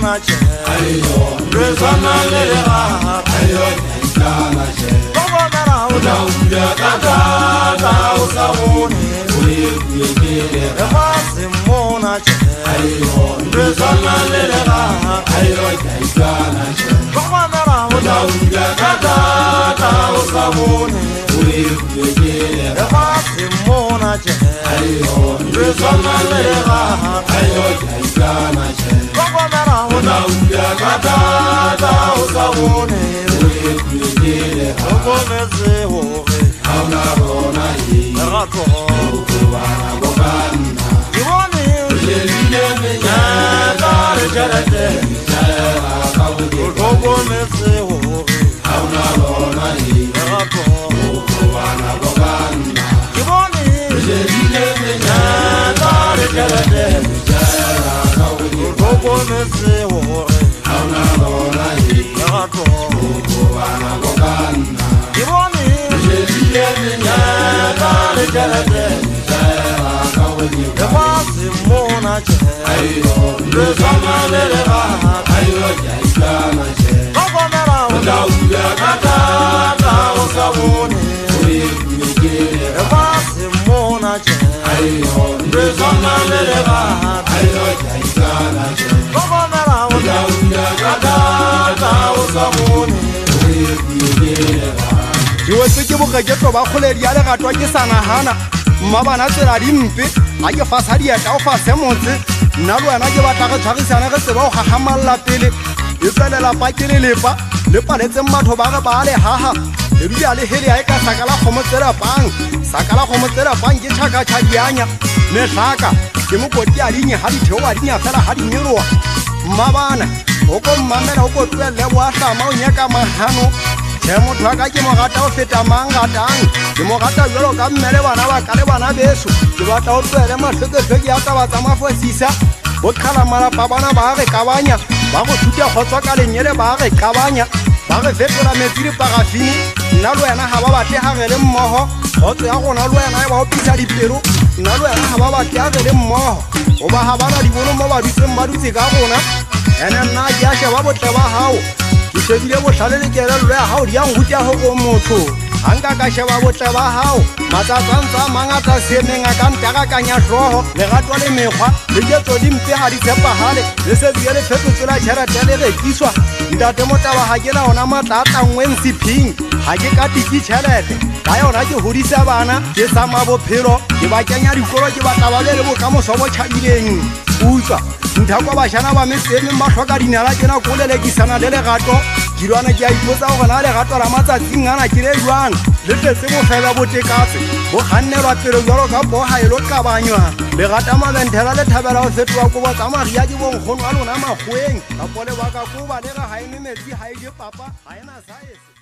simona che Rezana lera Baba mera uda Kata usabuni Ema simona che Rezana lera Baba mera uda Kata usabuni Ema simona che Rezana lera Baba mera uda Kata usabuni Ogoneze hore Hauna bona yi Rato Iwani Ujelile menya Dare jarete Ogoneze hore Hauna bona yi Rato Iwani Ujelile menya Dare jarete Ogoneze hore Hauna bona yi Rato Iwani Ujelile menya Dare jarete Ema simona che Rezana lera Baba mera uda Kata usabuni Ema simona che Rezana lera Baba mera uda Kata usabuni Diwetse ke bokaketo ba kgoleri ya legatwa ke sanagana mmabana tsela dimpe a ke fasa dieta o fase motse nna le wena ke batla go tshwagisana ge tseba o gagamalla pele e tswelela pakele lepa letseng batho ba re ba le haha le bia le hele a e ka sakala kgomo tserapang ke tšhakatšhadianya metlhaka ke mokoti a dinye ga ditheo a dinya fela ga dinyoloa mmabana o ko mmamela o ko tuelele boa tlama o nyaka mahano Che motho ka ke mo rata o feta mangatang ke mo rata jalo ka mmele bana ba ka le bana beso ke batla o tswele mahlokefeki ya taba tsa mafosisa bo khala malapa bana ba re kabanya ba go thuta go tswa ka lenyele ba re kabanya ba re fetola metsi le parafini nna le wena ga ba batle ga re le mmogo go tswa gona le wena e ba opisa dipelo nna le wena ga ba batle ga re le mmogo o ba ga bana di bono mo ba dutseng ba dutse ka gona ene nna ke a sheba botle ba gago ke shebile botlhale le kelelo ya gago di yang hutia go go motho ga nka ka sheba botle ba gago matsatsantsa a mangata seemeng a ka ntakakanya tlhogo legatwa le mekgwa le ketso dimpe ga di tshepagale le sebile le fetotsela tšhelete le rekiswa ntate motaba ga ke na ona maatla a tangweng sephing ga ke katiki tšhelete ka yona ke godisa bana ke sama bophelo ke ba kenya dikolo ke batla ba be le bokamoso bo tšhabileng utswa nthakwa bašana ba meseemeng ba tlhoka dinala ke na ko lelekisana le legato dilwana ke a ipotsa gore na legato la matsatsing ana ke le jwang le tletse bofebe botekatse bo kgannelwa pelo jalo ka boga e lo kabanywa legata mabenthela le thabela go fetola kobo tsa maria ke bonkgono a lona magweng ka pole baka ko ba le ga ga ene metsi ga e je papa ga ena saese